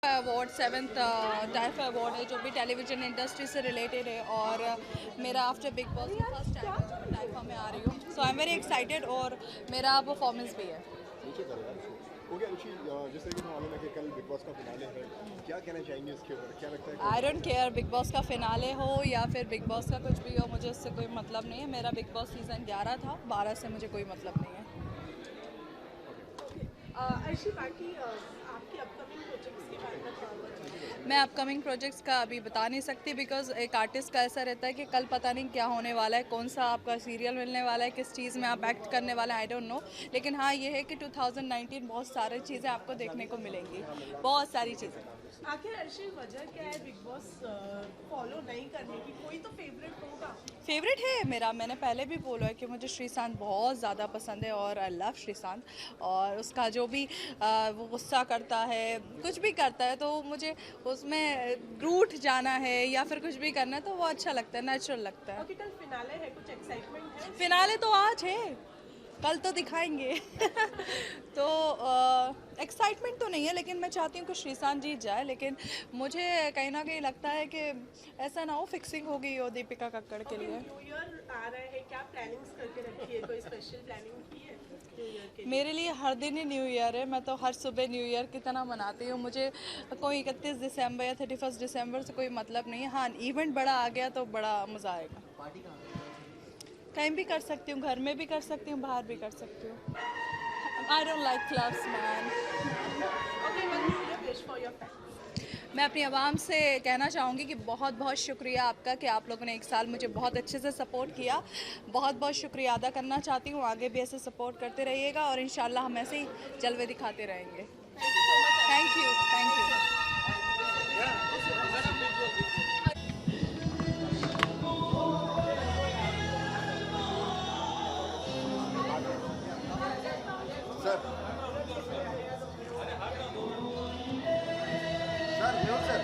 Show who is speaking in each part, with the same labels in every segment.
Speaker 1: Award 7th टाइफा award है जो भी टेलीविज़न इंडस्ट्री से रिलेटेड है और मेरा आफ्टर बिग बॉस का फर्स्ट टाइम है जो मैं टाइफा में आ रही हूँ। सो आई एम वेरी एक्साइटेड और मेरा परफॉर्मेंस भी है।
Speaker 2: नीचे करो यार इसको। ओके रुचि, जिस तरीके से मालूम है कि कल बिग बॉस का फिनाले है, क्या कहना चाहेंगे इसके ऊपर? क्या लगता है
Speaker 1: I don't care big boss का फिनाले हो या फिर बिग बॉस का कुछ भी हो, मुझे उससे कोई मतलब नहीं है। मेरा बिग बॉस सीज़न 11 था, 12 से मुझे कोई मतलब नहीं है।
Speaker 3: अर्शी बाकी आपकी अपकमिंग प्रोजेक्ट्स के बारे में थोड़ा बहुत जानना
Speaker 1: मैं अपकमिंग प्रोजेक्ट्स का अभी बता नहीं सकती बिकॉज एक आर्टिस्ट का ऐसा रहता है कि कल पता नहीं क्या होने वाला है, कौन सा आपका सीरियल मिलने वाला है, किस चीज़ में आप एक्ट करने वाला है, आई डोंट नो। लेकिन हाँ ये है कि 2019 बहुत सारी चीज़ें आपको देखने को मिलेंगी, बहुत सारी चीज़ें।
Speaker 3: आखिर अर्शी वजह क्या है बिग बॉस फॉलो नहीं करने की? कोई तो फेवरेट होगा।
Speaker 1: फेवरेट है मेरा, मैंने पहले भी बोला है कि मुझे श्रीशांत बहुत ज़्यादा पसंद है और आई लव श्रीशांत। और उसका जो भी वो गुस्सा करता है, कुछ भी करता है, तो मुझे उसमें रूठ जाना है या फिर कुछ भी करना है तो वो अच्छा लगता है, नेचुरल लगता है।
Speaker 3: ओके, कल फिनाले है, कुछ एक्साइटमेंट है?
Speaker 1: फिनाले तो आज है, कल तो दिखाएंगे। तो एक्साइटमेंट तो नहीं है, लेकिन मैं चाहती हूँ कि श्रीशांत जीत जाए। लेकिन मुझे कहीं ना कहीं लगता है कि ऐसा ना हो फिक्सिंग हो गई हो दीपिका कक्कड़ के लिए।
Speaker 3: न्यू ईयर आ रहा है, क्या प्लानिंग्स करके रखी है? कोई स्पेशल प्लानिंग की है न्यू ईयर के लिए?
Speaker 1: मेरे लिए हर दिन ही न्यू ईयर है, मैं तो हर सुबह न्यू ईयर की तरह मनाती हूँ। मुझे कोई 31 दिसंबर या 31 दिसंबर से कोई मतलब नहीं है। हाँ, इवेंट बड़ा आ गया तो बड़ा मज़ा आएगा। कहीं भी कर सकती हूँ, घर में भी कर सकती हूँ, बाहर भी कर सकती हूँ। I don't like clubs man.
Speaker 3: Okay, one new year wish for your family.
Speaker 1: मैं अपनी आवाम से कहना चाहूँगी कि बहुत बहुत शुक्रिया आपका कि आप लोगों ने एक साल मुझे बहुत अच्छे से सपोर्ट किया। बहुत बहुत शुक्रिया अदा करना चाहती हूँ, आगे भी ऐसे सपोर्ट करते रहिएगा और इंशाल्लाह हम ऐसे ही जलवे दिखाते रहेंगे। Thank you, thank you.
Speaker 2: Sir? Sir mute sir.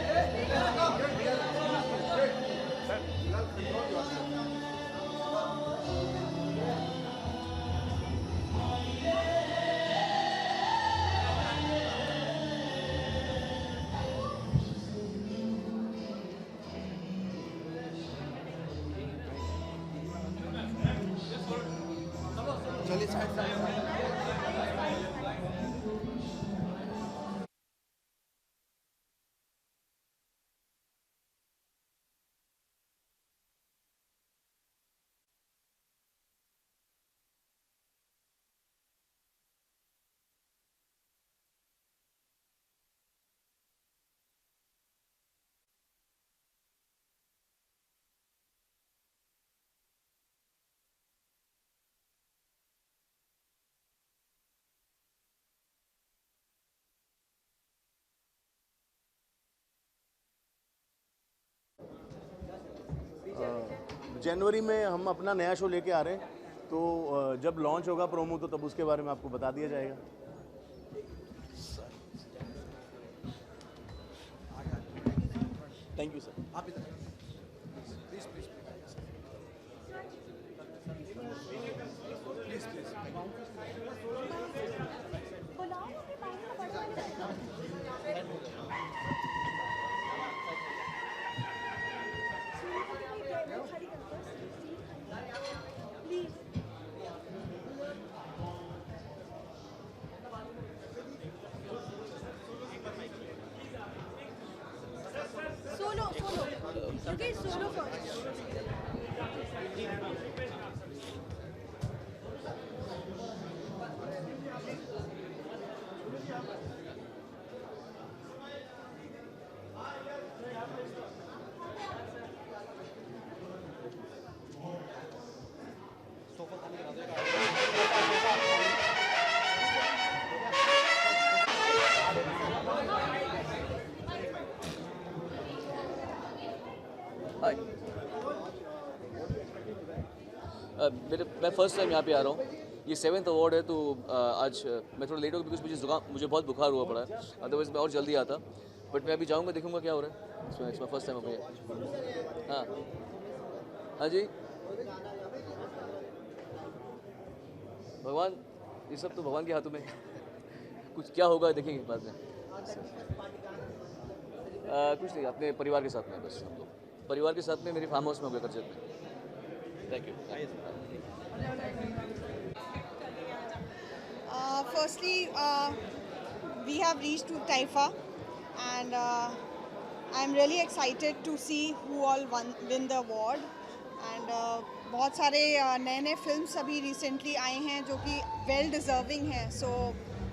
Speaker 2: चलिए साइड। जनवरी में हम अपना नया शो लेके आ रहे हैं, तो जब लॉन्च होगा प्रोमो तो तब उसके बारे में आपको बता दिया जाएगा। Thank you sir. आप इधर please please please
Speaker 1: solo solo, रुकिए, सोलो फर्स्ट।
Speaker 4: हाय। मैं फर्स्ट टाइम यहाँ पे आ रहा हूँ। ये 7th अवार्ड है, तो आज मैं थोड़ा लेट हो गया बिकॉज मुझे बहुत बुखार हुआ पड़ा है, अदरवाइज मैं और जल्दी आता। बट मैं अभी जाऊँगा, देखूँगा क्या हो रहा है। It's my first time over. हाँ हाँ जी, भगवान, ये सब तो भगवान के हाथों में। कुछ क्या होगा देखेंगे बाद में। कुछ नहीं, अपने परिवार के साथ में बस हम लोग परिवार के साथ में मेरी फार्म हाउस में हो गया करजत में। Thank you.
Speaker 5: Firstly, we have reached to Taifa, and I'm really excited to see who all win the award. And बहुत सारे नए नए फिल्म्स अभी रिसेंटली आए हैं जो कि वेल डिजर्विंग हैं, so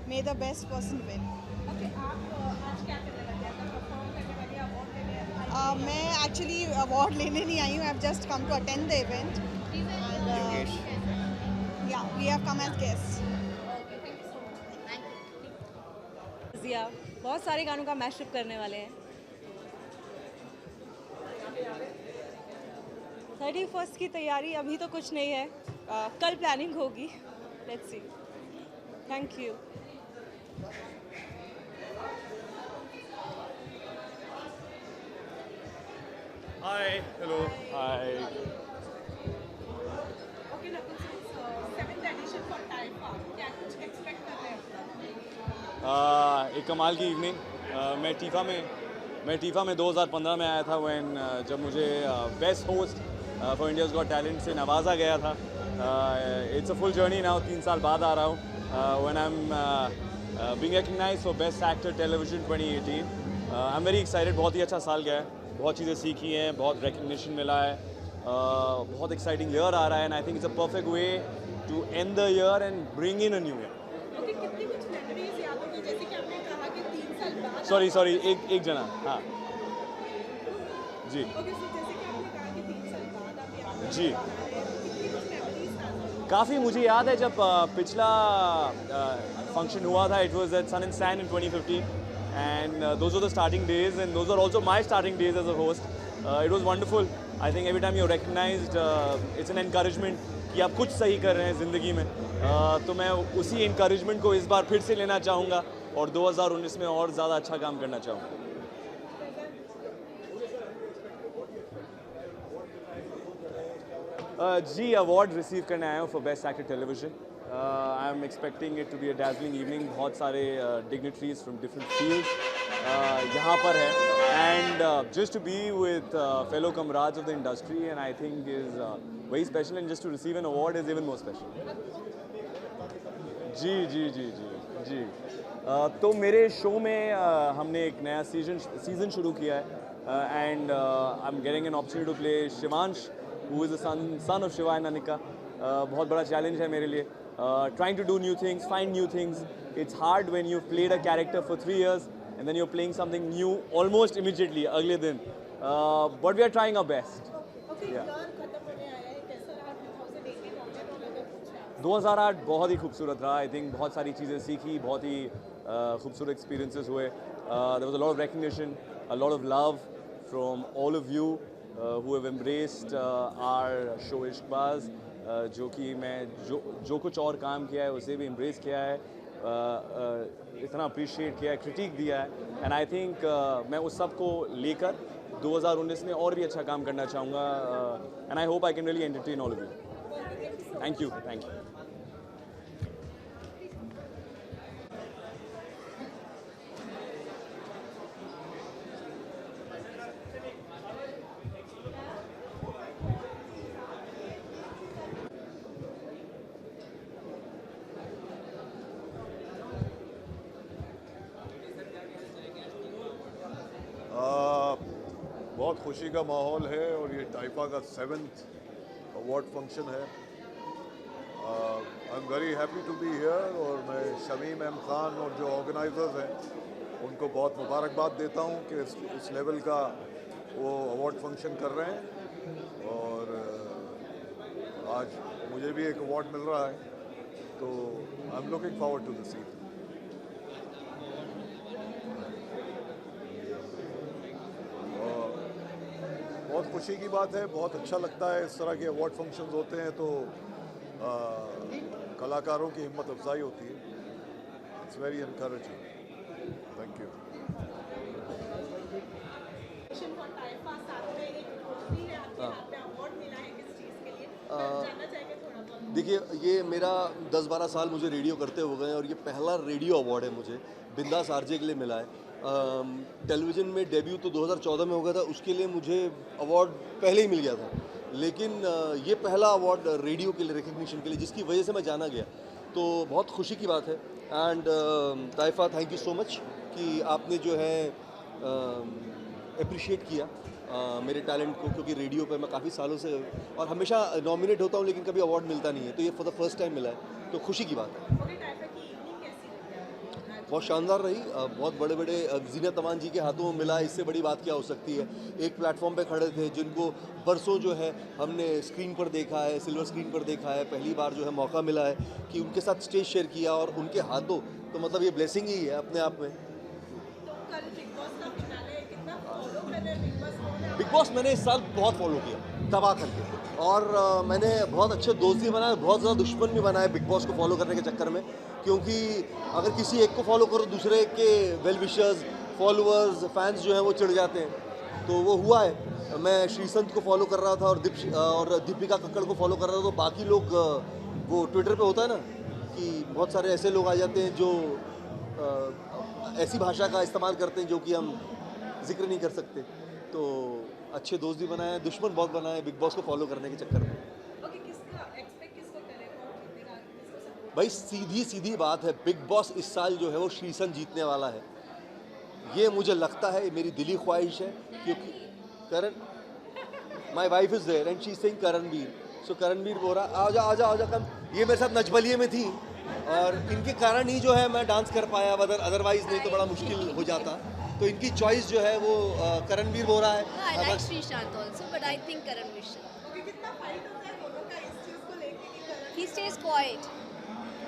Speaker 5: may the best person win.
Speaker 3: Okay, आप आज क्या करने लगे? परफॉर्म करने वाली, अवार्ड लेने?
Speaker 5: मैं एक्चुअली अवार्ड लेने नहीं आई हूँ, I have just come to attend the event and या we have come as guest.
Speaker 6: Jiya बहुत सारे गानों का मैशअप करने वाले हैं। 31st की तैयारी अभी तो कुछ नहीं है, कल प्लानिंग होगी, let's see. Thank you.
Speaker 7: Hi, hello, hi.
Speaker 3: Okay Nakul sir, 7th edition for Taifa, क्या कुछ एक्सपेक्ट कर रहे हैं?
Speaker 7: एक कमाल की इवनिंग। मैं टीफा में 2015 में आया था जब मुझे best host for India's got talent से नवाजा गया था। It's a full journey now, 3 साल बाद आ रहा हूँ when I am being recognised for best actor television 2018। I am very excited. बहुत ही अच्छा साल गया है, बहुत चीज़ें सीखी हैं, बहुत रिकग्निशन मिला है, बहुत एक्साइटिंग ईयर आ रहा है, and I think it's a perfect way to end the year and bring in a new year.
Speaker 3: Okay, कितनी कुछ मेमोरीज याद होगी, जैसे कि आपने कहा कि 3 साल बाद?
Speaker 7: सॉरी, एक जना, हाँ जी।
Speaker 3: ओके सर, जैसे कि आपने कहा कि 3 साल बाद आप यहाँ
Speaker 7: जी।
Speaker 3: कितनी कुछ मेमोरीज याद?
Speaker 7: काफ़ी मुझे याद है जब पिछला फंक्शन हुआ था, it was at sun and sand in 2015, and those are the starting days and those are also my starting days as a host. It was wonderful. I think every time you recognised, it's an encouragement कि आप कुछ सही कर रहे हैं ज़िंदगी में। तो मैं उसी इनकरेजमेंट को इस बार फिर से लेना चाहूँगा और 2019 में और ज़्यादा अच्छा काम करना चाहूँगा। जी, अवार्ड रिसीव करने आया हूँ for best actor television. I am expecting it to be a dazzling evening. बहुत सारे डिग्निटरीज फ्रॉम डिफरेंट फील्ड्स यहाँ पर है, and just to be with fellow comrades of the industry, and I think is very special, and just to receive an award is even more special. जी। तो मेरे show में हमने एक नया सीज़न शुरू किया है, and I am getting an opportunity to play Shivansh, who is the son of Shiva and Anika. बहुत बड़ा चैलेंज है मेरे लिए, trying to do new things, find new things. It's hard when you've played a character for 3 years and then you're playing something new almost immediately अगले दिन, but we are trying our best.
Speaker 3: Okay, year खत्म होने आया है, कैसा रहा 2018 online और अगर कुछ?
Speaker 7: 2008 बहुत ही खूबसूरत रहा। आई थिंक बहुत सारी चीज़ें सीखी, बहुत ही खूबसूरत एक्सपीरियंसेस हुए। There was a lot of recognition, a lot of love from all of you who have embraced our show इश्कबाज़, जो कि मैं जो कुछ और काम किया है उसे भी embrace किया है, इतना appreciate किया है, critique दिया है, and I think मैं उस सब को लेकर 2019 में और भी अच्छा काम करना चाहूँगा, and I hope I can really entertain all of you. Thank you.
Speaker 8: बहुत खुशी का माहौल है और ये टाइफा का 7th अवार्ड फंक्शन है। I am very happy to be here, और मैं शमीम एम खान और जो ऑर्गेनाइजर्स हैं उनको बहुत मुबारकबाद देता हूँ कि इस लेवल का वो अवार्ड फंक्शन कर रहे हैं, और आज मुझे भी एक अवार्ड मिल रहा है, तो I am looking forward to this evening. बहुत खुशी की बात है, बहुत अच्छा लगता है इस तरह के अवार्ड फंक्शंस होते हैं तो कलाकारों की हिम्मत अफजाई होती है। It's very encouraging. Thank you.
Speaker 3: For Taifa, साथ में एक ट्रॉफी है आपके हाथ में, अवार्ड मिला है किस चीज़ के लिए? जानना चाहेंगे थोड़ा बहुत।
Speaker 9: देखिए, ये मेरा 10-12 साल मुझे रेडियो करते हो गए और ये पहला रेडियो अवार्ड है मुझे, बिंदास आरजे के लिए मिला है। टेलीविज़न में डेब्यू तो 2014 में हो गया था, उसके लिए मुझे अवार्ड पहले ही मिल गया था, लेकिन ये पहला अवार्ड रेडियो के लिए, रिकग्निशन के लिए, जिसकी वजह से मैं जाना गया, तो बहुत खुशी की बात है। And Taifa, thank you so much कि आपने जो है अप्रिशिएट किया मेरे टैलेंट को, क्योंकि रेडियो पे मैं काफ़ी सालों से और हमेशा नॉमिनेट होता हूँ लेकिन कभी अवार्ड मिलता नहीं है, तो ये फॉर द फर्स्ट टाइम मिला है, तो खुशी की बात है।
Speaker 3: ओके, टाइफा की इवनिंग कैसी रही?
Speaker 9: बहुत शानदार रही, बहुत बड़े बड़े जीनत अमान जी के हाथों में मिला, इससे बड़ी बात क्या हो सकती है। एक प्लेटफॉर्म पे खड़े थे जिनको बरसों जो है हमने स्क्रीन पर देखा है, सिल्वर स्क्रीन पर देखा है, पहली बार जो है मौका मिला है कि उनके साथ स्टेज शेयर किया और उनके हाथों, तो मतलब ये ब्लेसिंग ही है अपने आप में।
Speaker 3: तो कल बिग बॉस का फिनाले कितना फॉलो कर रहे हैं बिग बॉस को?
Speaker 9: बिग बॉस मैंने इस साल बहुत फॉलो किया, दबा करके, और मैंने बहुत अच्छे दोस्त भी बनाए, बहुत ज़्यादा दुश्मन भी बनाए बिग बॉस को फॉलो करने के चक्कर में, क्योंकि अगर किसी एक को फॉलो करो दूसरे के वेल विशर्स, फॉलोअर्स, फैंस जो हैं वो चिढ़ जाते हैं, तो वो हुआ है। मैं श्रीसंत को फॉलो कर रहा था और दीपिका कक्कड़ को फॉलो कर रहा था, तो बाकी लोग वो ट्विटर पे होता है ना कि बहुत सारे ऐसे लोग आ जाते हैं जो ऐसी भाषा का इस्तेमाल करते हैं जो कि हम जिक्र नहीं कर सकते, तो अच्छे दोस्त भी बनाए, दुश्मन बहुत बनाए बिग बॉस को फॉलो करने के चक्कर में।
Speaker 3: ओके, किसका एक्सपेक्ट किसको करें, कौन जीतेगा, किसको सपोर्ट?
Speaker 9: भाई सीधी सीधी बात है, बिग बॉस इस साल जो है वो श्रीसंत जीतने वाला है, ये मुझे लगता है, मेरी दिली ख्वाहिश है, क्योंकि Karan, my wife is there and she is saying Karanveer, so Karanveer बोल रहा आजा आजा आजा कम, ये मेरे साथ नचबलिए में थी और इनके कारण ही जो है मैं डांस कर पाया, अदरवाइज नहीं तो बड़ा मुश्किल हो जाता, तो इनकी चॉइस जो है वो करणवीर बोल रहा है।
Speaker 10: I like Srishant also, but I think Karanveer.
Speaker 3: Okay, कितना फाइट होता है दोनों का इस चीज को लेके कि करण
Speaker 10: He stays quiet.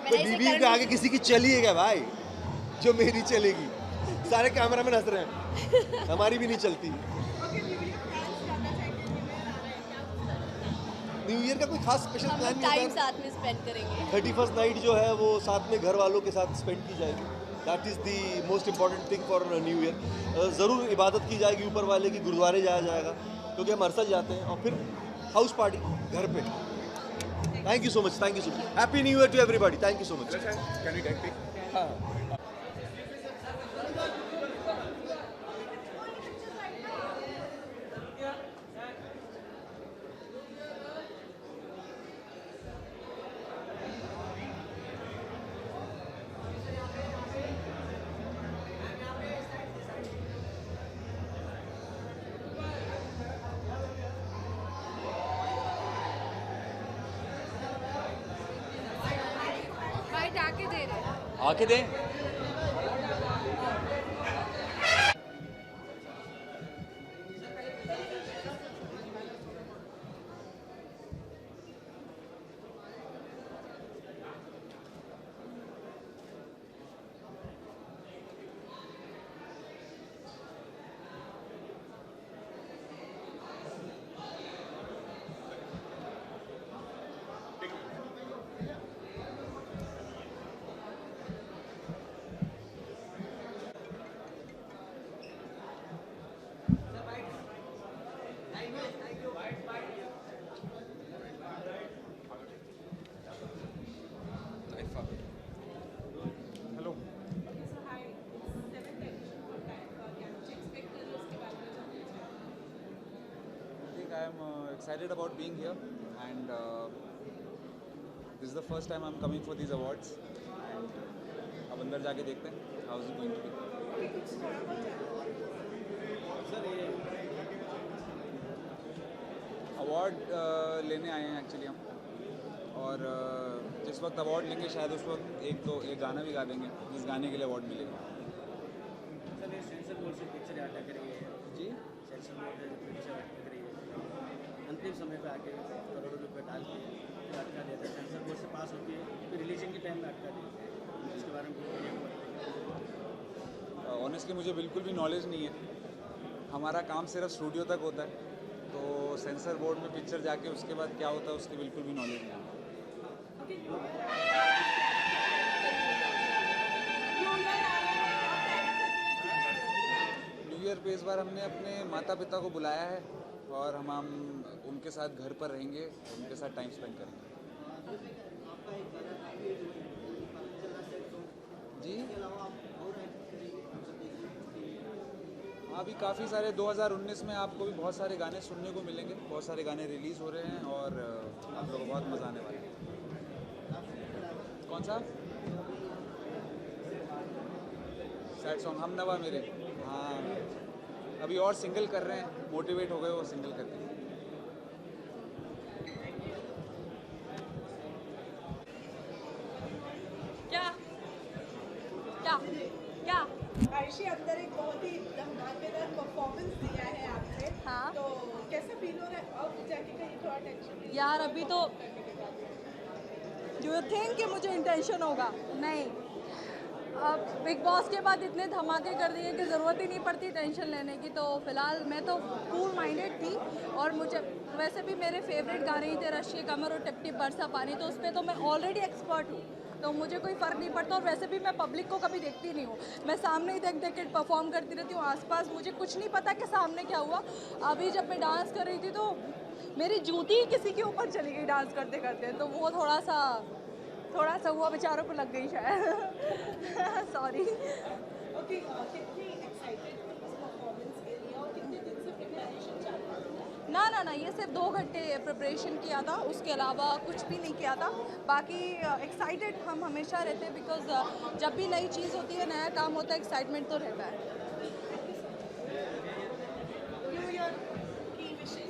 Speaker 10: When
Speaker 9: तो
Speaker 10: I say
Speaker 9: बीवी के आगे
Speaker 10: Karanveer,
Speaker 9: किसी की चली है क्या भाई, जो मेरी चलेगी? सारे कैमरामैन हंस रहे हैं, हमारी भी नहीं चलती।
Speaker 3: ओके, न्यू ईयर प्लान्स जानना चाहेंगे, न्यू ईयर आ रहा है, क्या कुछ करना है?
Speaker 9: न्यू ईयर का कोई खास स्पेशल
Speaker 10: हम
Speaker 9: प्लान
Speaker 10: लोग
Speaker 9: नहीं
Speaker 10: टाइम
Speaker 9: होता,
Speaker 10: साथ में स्पेंड करेंगे.
Speaker 9: 31st नाइट जो है वो साथ में घर वालों के साथ स्पेंड की जाएगी, that is the most important thing for new year. ज़रूर इबादत की जाएगी ऊपर वाले की, गुरुद्वारे जाया जाएगा, क्योंकि हम हर साल जाते हैं, और फिर हाउस पार्टी घर पे। Thank you so much, thank you so much, happy new year to everybody, thank you so much.
Speaker 2: Can we take pic?
Speaker 9: हाँ।
Speaker 10: Right, आके दे रहे हैं.
Speaker 4: आके दें।
Speaker 2: Hello.
Speaker 3: ओके, सो हाय, 7th एडिशन होता है, क्या कुछ एक्सपेक्ट कर रहे हो उसके बारे में जानना चाहेंगे?
Speaker 11: I think I am excited about being here, and this is the first time I'm coming for these awards. And अब अंदर जाके देखते हैं how is it going to be.
Speaker 3: Okay, कुछ थोड़ा बहुत जानना
Speaker 11: अवार्ड लेने आए हैं एक्चुअली हम, और जिस वक्त अवार्ड लेंगे शायद उस वक्त एक गाना भी गा देंगे जिस गाने के लिए अवार्ड मिलेगा।
Speaker 12: सर, ये सेंसर बोर्ड से पिक्चर अटक रही है
Speaker 11: जी,
Speaker 12: सेंसर बोर्ड से पिक्चर अटक रही है, अंतिम समय पे आके करोड़ों रुपए डाल के फिर अटका देता है, सेंसर बोर्ड से पास होती है फिर रिलीजिंग के टाइम में अटका देते हैं, इसके बारे में
Speaker 11: ऑनेस्टली मुझे बिल्कुल भी नॉलेज नहीं है, हमारा काम सिर्फ स्टूडियो तक होता है, तो सेंसर बोर्ड में पिक्चर जाके उसके बाद क्या होता है उसकी बिल्कुल भी नॉलेज नहीं है। न्यू ईयर पे इस बार हमने अपने माता पिता को बुलाया है और हम उनके साथ घर पर रहेंगे, उनके साथ टाइम स्पेंड करेंगे। जी, अभी काफ़ी सारे 2019 में आपको भी बहुत सारे गाने सुनने को मिलेंगे, बहुत सारे गाने रिलीज़ हो रहे हैं और आप लोगों को बहुत मज़ा आने वाला है। कौन सा सैड सॉन्ग? हम नवा मेरे, हाँ अभी और सिंगल कर रहे हैं, मोटिवेट हो गए वो सिंगल करके।
Speaker 1: क्या क्या क्या
Speaker 3: आयशी अंदर एक बहुत ही धमाकेदार परफॉर्मेंस दिया है आपने।
Speaker 1: हाँ।
Speaker 3: तो कैसा फील हो रहा है अब जाके कहीं थोड़ा टेंशन?
Speaker 1: यार अभी तो डू यू थिंक कि मुझे इंटेंशन होगा? नहीं, अब बिग बॉस के बाद इतने धमाके कर दिए कि ज़रूरत ही नहीं पड़ती टेंशन लेने की। तो फिलहाल मैं तो कूल माइंडेड थी और मुझे वैसे भी मेरे फेवरेट गाने ही थे रश्मि कमर और टिप टिप बरसा पानी, तो उस पर तो मैं ऑलरेडी एक्सपर्ट हूँ, तो मुझे कोई फ़र्क नहीं पड़ता। और वैसे भी मैं पब्लिक को कभी देखती नहीं हूँ, मैं सामने ही देख देख के परफॉर्म करती रहती हूँ। आसपास मुझे कुछ नहीं पता कि सामने क्या हुआ। अभी जब मैं डांस कर रही थी तो मेरी जूती ही किसी के ऊपर चली गई डांस करते करते, तो वो थोड़ा सा हुआ, बेचारों को लग गई शायद। सॉरी।
Speaker 3: ओके, कितनी एक्साइटेड थी इस परफॉर्मेंस के लिए और कितने दिन से प्रिपरेशन चल रहा था?
Speaker 1: ना, ये सिर्फ 2 घंटे प्रिपरेशन किया था, उसके अलावा कुछ भी नहीं किया था। बाकी एक्साइटेड हम हमेशा रहते हैं, बिकॉज जब भी नई चीज़ होती है, नया काम होता है, एक्साइटमेंट तो रहता है।
Speaker 3: न्यू ईयर की विशेष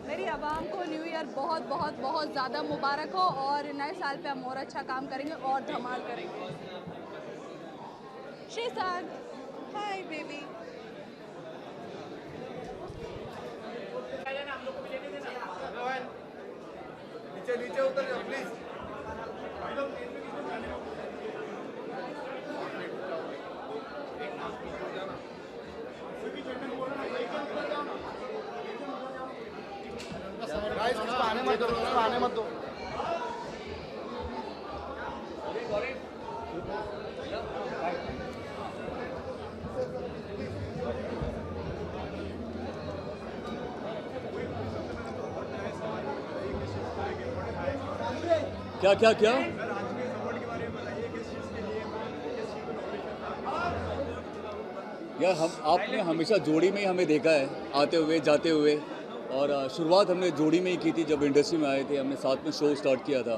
Speaker 1: मेरी आवाम को न्यू ईयर बहुत बहुत बहुत ज़्यादा मुबारक हो और नए साल पे हम और अच्छा काम करेंगे और धमाल करेंगे। श्रीसान, हाय बेबी।
Speaker 2: नीचे उतर जाओ प्लीज। गाइस किसको आने मत दो, किसको आने मत दो।
Speaker 7: क्या क्या क्या? यार आपने हमेशा जोड़ी में ही हमें देखा है, आते हुए जाते हुए, और शुरुआत हमने जोड़ी में ही की थी। जब इंडस्ट्री में आए थे हमने साथ में शो स्टार्ट किया था,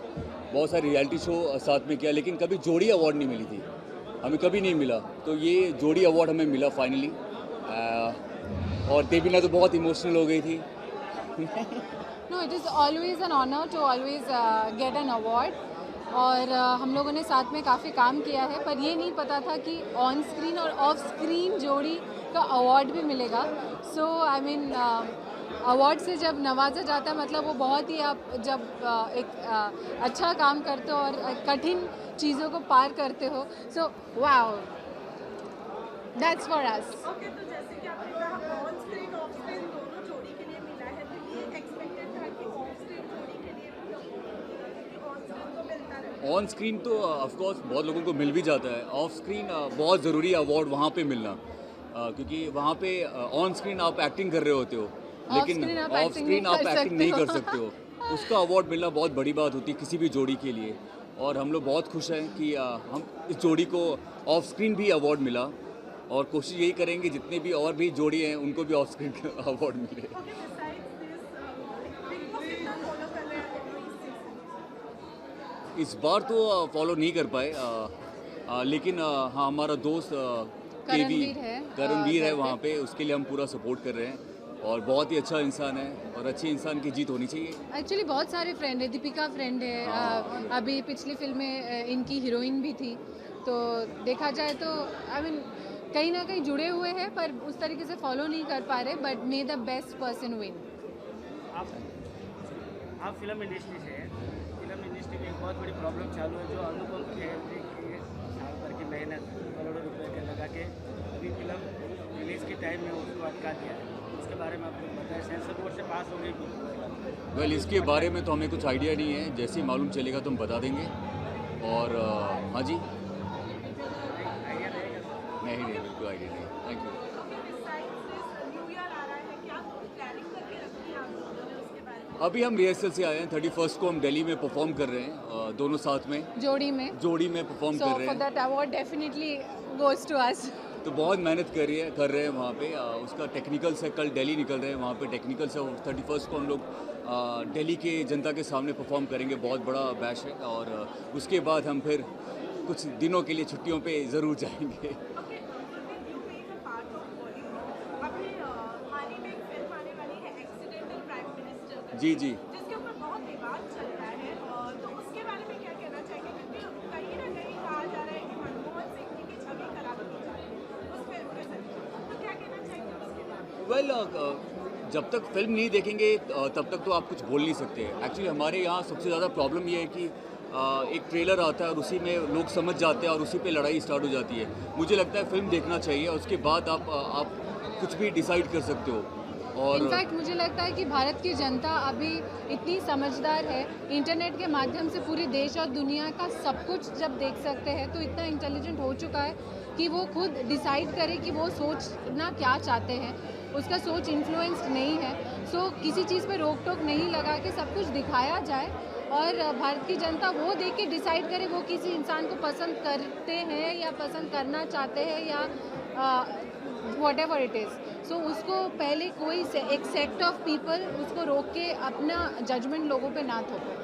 Speaker 7: बहुत सारे रियलिटी शो साथ में किया, लेकिन कभी जोड़ी अवार्ड नहीं मिली थी, हमें कभी नहीं मिला। तो ये जोड़ी अवार्ड हमें मिला फाइनली, और देवीना तो बहुत इमोशनल हो गई थी।
Speaker 13: No, it is always an honor to always get an award. और हम लोगों ने साथ में काफ़ी काम किया है, पर ये नहीं पता था कि ऑन स्क्रीन और ऑफ स्क्रीन जोड़ी का अवार्ड भी मिलेगा। सो आई मीन अवार्ड से जब नवाजा जाता है, मतलब वो बहुत ही, आप जब एक अच्छा काम करते हो और कठिन चीज़ों को पार करते हो, so wow, that's for us.
Speaker 3: Okay, तो जैसे कि आपने कहा ऑन स्क्रीन ऑफ स्क्रीन दोनों जोड़ी के लिए मिला है, तो ये एक्सपेक्टेड था कि ऑफ स्क्रीन जोड़ी के लिए भी ऑन स्क्रीन तो मिलता रहे।
Speaker 7: ऑन स्क्रीन तो ऑफ कोर्स बहुत लोगों को मिल भी जाता है, ऑफ स्क्रीन बहुत ज़रूरी है अवार्ड वहाँ पे मिलना, क्योंकि वहाँ पे ऑन स्क्रीन आप एक्टिंग कर रहे होते हो, लेकिन ऑफ स्क्रीन आप एक्टिंग नहीं कर सकते हो। उसका अवार्ड मिलना बहुत बड़ी बात होती है किसी भी जोड़ी के लिए, और हम लोग बहुत खुश हैं कि हम इस जोड़ी को ऑफ स्क्रीन भी अवार्ड मिला, और कोशिश यही करेंगे जितने भी और भी जोड़ी हैं उनको भी ऑफ स्क्रीन अवार्ड मिले। इस बार तो फॉलो नहीं कर पाए, लेकिन हाँ, हमारा दोस्त करणवीर है वहाँ पे, उसके लिए हम पूरा सपोर्ट कर रहे हैं, और बहुत ही अच्छा इंसान है, और अच्छे इंसान की जीत होनी चाहिए।
Speaker 13: एक्चुअली बहुत सारे फ्रेंड है, दीपिका फ्रेंड है, अभी पिछली फिल्म में इनकी हीरोइन भी थी, तो देखा जाए तो आई मीन कहीं ना कहीं जुड़े हुए हैं, पर उस तरीके से फॉलो नहीं कर पा रहे, but may the best person win.
Speaker 12: आप फिल्म इंडस्ट्री से हैं, फिल्म इंडस्ट्री में एक बहुत बड़ी प्रॉब्लम चालू है, जो अनुपम खेर की साल भर की मेहनत करोड़ों रुपए के लगा के अभी फिल्म रिलीज़ के टाइम में उसको अटका दिया है, उसके बारे में आपको पता है, सेंसर बोर्ड से पास हो गई।
Speaker 7: वेल, इसके बारे में तो हमें कुछ आइडिया नहीं है, जैसे ही मालूम चलेगा तो हम बता देंगे। और हाँ जी, नहीं बिल्कुल आइडिया नहीं। Thank you. अभी हम रिहर्सल से आए हैं, 31 को हम दिल्ली में परफॉर्म कर रहे हैं, दोनों साथ में जोड़ी में परफॉर्म कर रहे हैं।
Speaker 13: So for that award definitely goes to us.
Speaker 7: तो बहुत मेहनत कर रहे हैं वहाँ पे। उसका टेक्निकल से कल दिल्ली निकल रहे हैं, वहाँ पे टेक्निकल से 31 को हम लोग दिल्ली के जनता के सामने परफॉर्म करेंगे। बहुत बड़ा बैच है और उसके बाद हम फिर कुछ दिनों के लिए छुट्टियों पे ज़रूर जाएंगे। जी जी,
Speaker 3: जिसके ऊपर बहुत विवाद चल रहा है, तो उसके बारे में क्या कहना चाहेंगे? क्योंकि कहीं ना कहीं कहा जा रहा है कि मनमोहन सिंह जी की छवि खराब की जा रही है उस फिल्म के साथ, तो क्या कहना चाहेंगे उसके बारे में?
Speaker 7: जब तक फिल्म नहीं देखेंगे तब तक तो आप कुछ बोल नहीं सकते। एक्चुअली हमारे यहाँ सबसे ज़्यादा प्रॉब्लम ये है कि एक ट्रेलर आता है और उसी में लोग समझ जाते हैं और उसी पे लड़ाई स्टार्ट हो जाती है। मुझे लगता है फिल्म देखना चाहिए, उसके बाद आप कुछ भी डिसाइड कर सकते हो। और
Speaker 13: इनफैक्ट मुझे लगता है कि भारत की जनता अभी इतनी समझदार है, इंटरनेट के माध्यम से पूरे देश और दुनिया का सब कुछ जब देख सकते हैं तो इतना इंटेलिजेंट हो चुका है कि वो खुद डिसाइड करे कि वो सोचना क्या चाहते हैं। उसका सोच इन्फ्लुएंस्ड नहीं है। सो किसी चीज़ पे रोक टोक नहीं लगा के सब कुछ दिखाया जाए और भारत की जनता वो देख के डिसाइड करे वो किसी इंसान को पसंद करते हैं या पसंद करना चाहते हैं या व्हाटएवर इट इज़। सो उसको पहले कोई एक सेक्ट ऑफ पीपल उसको रोक के अपना जजमेंट लोगों पे ना थोपे।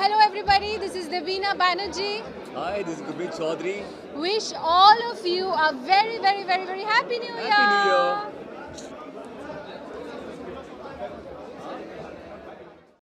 Speaker 13: Hello everybody, this is Devina Banerjee.
Speaker 7: Hi, this is Gurmeet Chaudhary.
Speaker 13: Wish all of you a very, very, very, very happy New Year.
Speaker 7: Happy New Year.